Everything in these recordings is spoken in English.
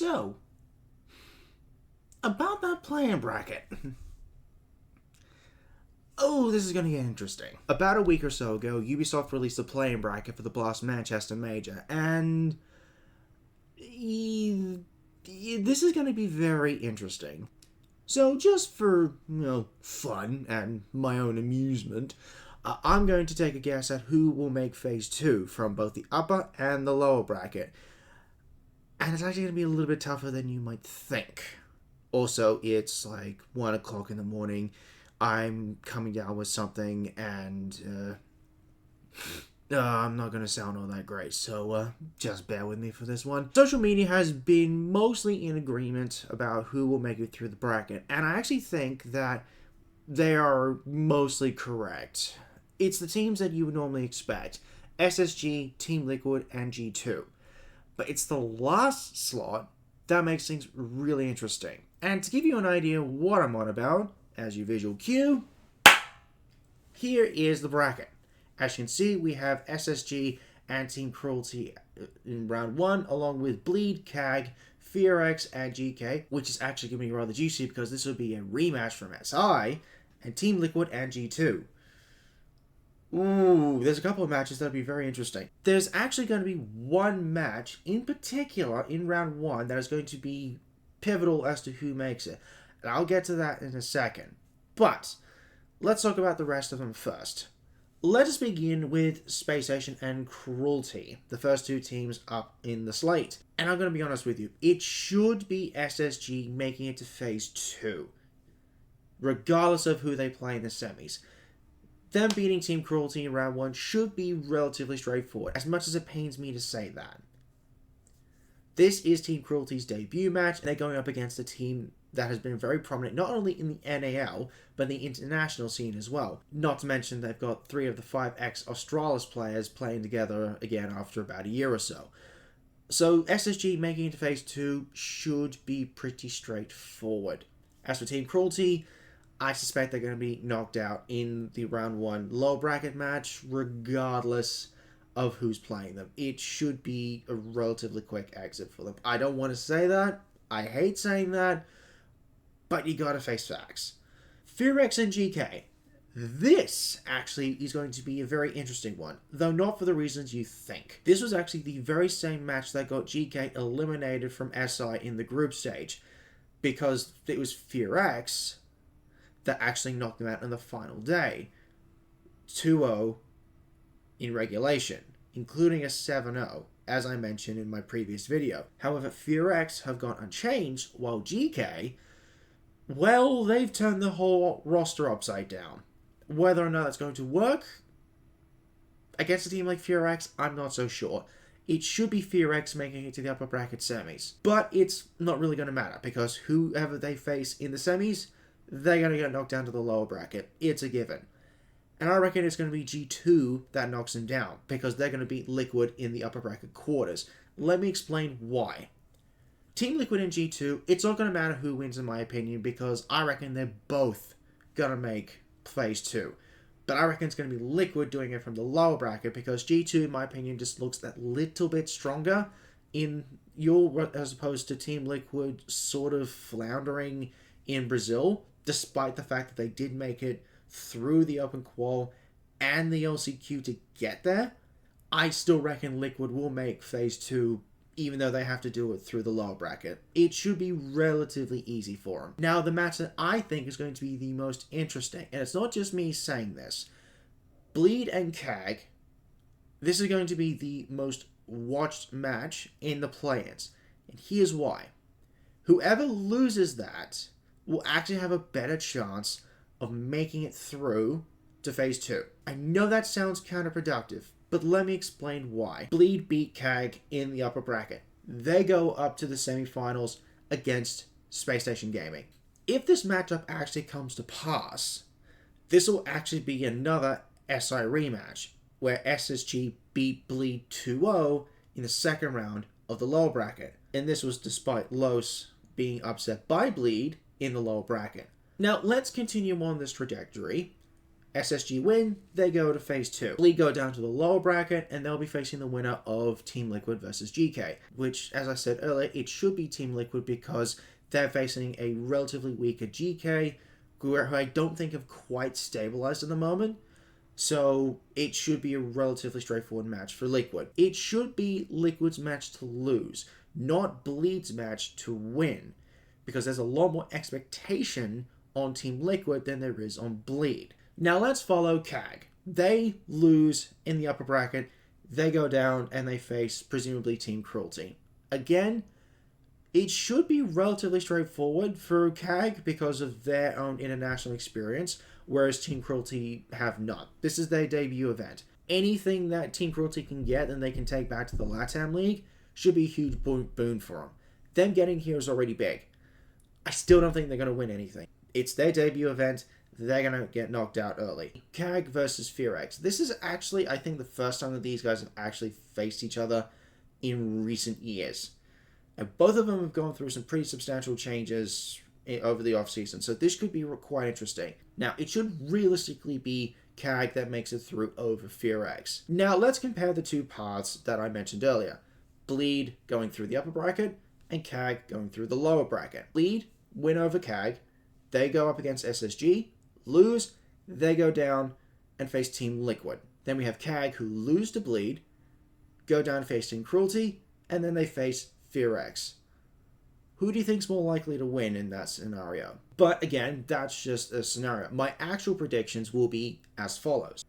So, about that playing bracket. Oh, this is going to get interesting. About a week or so ago, Ubisoft released a playing bracket for the Blast Manchester Major, and this is going to be very interesting. So, just for, fun and my own amusement, I'm going to take a guess at who will make Phase 2 from both the upper and the lower bracket. And it's actually going to be a little bit tougher than you might think. Also, it's like 1 o'clock in the morning. I'm coming down with something, and I'm not going to sound all that great, so just bear with me for this one. Social media has been mostly in agreement about who will make it through the bracket, and I actually think that they are mostly correct. It's the teams that you would normally expect: SSG, Team Liquid, and G2. But it's the last slot that makes things really interesting. And to give you an idea what I'm on about, as your visual cue, here is the bracket. As you can see, we have SSG and Team Cruelty in round 1, along with Bleed, CAG, FearX, and Geekay, which is actually going to be rather juicy because this will be a rematch from SI, and Team Liquid and G2. Ooh, there's a couple of matches that'll be very interesting. There's actually going to be one match in particular in round 1 that is going to be pivotal as to who makes it. And I'll get to that in a second. But let's talk about the rest of them first. Let us begin with Space Station and Cruelty, the first two teams up in the slate. And I'm going to be honest with you, it should be SSG making it to Phase 2, regardless of who they play in the semis. Them beating Team Cruelty in round 1 should be relatively straightforward, as much as it pains me to say that. This is Team Cruelty's debut match, and they're going up against a team that has been very prominent not only in the NAL, but the international scene as well. Not to mention they've got 3 of the FearX Australis players playing together again after about a year or so. So SSG making it to Phase 2 should be pretty straightforward. As for Team Cruelty, I suspect they're going to be knocked out in the round 1 low bracket match, regardless of who's playing them. It should be a relatively quick exit for them. I don't want to say that. I hate saying that. But you gotta face facts. FearX and Geekay. This actually is going to be a very interesting one, though not for the reasons you think. This was actually the very same match that got Geekay eliminated from SI in the group stage, because it was FearX that actually knocked them out on the final day. 2-0 in regulation, including a 7-0, as I mentioned in my previous video. However, FearX have gone unchanged, while Geekay, well, they've turned the whole roster upside down. Whether or not that's going to work against a team like FearX, I'm not so sure. It should be FearX making it to the upper bracket semis. But it's not really going to matter, because whoever they face in the semis, they're going to get knocked down to the lower bracket. It's a given. And I reckon it's going to be G2 that knocks them down, because they're going to beat Liquid in the upper bracket quarters. Let me explain why. Team Liquid and G2, it's not going to matter who wins in my opinion, because I reckon they're both going to make Phase 2. But I reckon it's going to be Liquid doing it from the lower bracket, because G2, in my opinion, just looks that little bit stronger as opposed to Team Liquid sort of floundering in Brazil, despite the fact that they did make it through the open qual and the LCQ to get there. I still reckon Liquid will make Phase 2, even though they have to do it through the lower bracket. It should be relatively easy for them. Now, the match that I think is going to be the most interesting, and it's not just me saying this, Bleed and CAG, this is going to be the most watched match in the play-ins. And here's why. Whoever loses that will actually have a better chance of making it through to Phase 2. I know that sounds counterproductive, but let me explain why. Bleed beat CAG in the upper bracket. They go up to the semifinals against Space Station Gaming. If this matchup actually comes to pass, this will actually be another SI rematch, where SSG beat Bleed 2-0 in the second round of the lower bracket. And this was despite Los being upset by Bleed in the lower bracket. Now, let's continue on this trajectory. SSG win, they go to phase 2. Bleed go down to the lower bracket, and they'll be facing the winner of Team Liquid versus Geekay, which, as I said earlier, it should be Team Liquid because they're facing a relatively weaker Geekay, who I don't think have quite stabilized at the moment. So it should be a relatively straightforward match for Liquid. It should be Liquid's match to lose, not Bleed's match to win, because there's a lot more expectation on Team Liquid than there is on Bleed. Now let's follow CAG. They lose in the upper bracket, they go down, and they face presumably Team Cruelty. Again, it should be relatively straightforward for CAG because of their own international experience, whereas Team Cruelty have none. This is their debut event. Anything that Team Cruelty can get and they can take back to the LATAM League should be a huge boon for them. Them getting here is already big. I still don't think they're going to win anything. It's their debut event. They're going to get knocked out early. CAG versus FearX. This is actually, I think, the first time that these guys have actually faced each other in recent years. And both of them have gone through some pretty substantial changes over the offseason, so this could be quite interesting. Now, it should realistically be CAG that makes it through over FearX. Now, let's compare the two paths that I mentioned earlier. Bleed going through the upper bracket, and CAG going through the lower bracket. Bleed win over CAG, they go up against SSG, lose, they go down and face Team Liquid. Then we have CAG who lose to Bleed, go down facing Cruelty, and then they face FearX. Who do you think's more likely to win in that scenario? But again, that's just a scenario. My actual predictions will be as follows.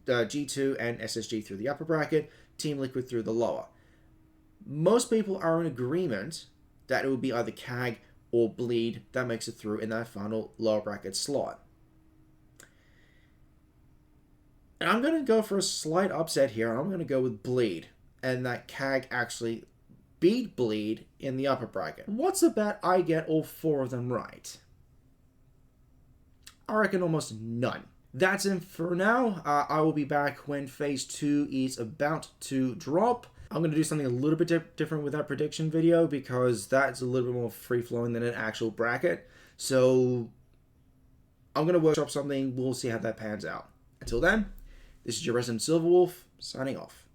G2 and SSG through the upper bracket, Team Liquid through the lower. Most people are in agreement that it will be either CAG or Bleed that makes it through in that final lower bracket slot. And I'm going to go for a slight upset here. I'm going to go with Bleed, and that CAG actually beat Bleed in the upper bracket. What's the bet I get all 4 of them right? I reckon almost none. That's it for now. I will be back when phase 2 is about to drop. I'm going to do something a little bit different with that prediction video because that's a little bit more free-flowing than an actual bracket. So I'm going to workshop something. We'll see how that pans out. Until then, this is your resident Silverwolf, signing off.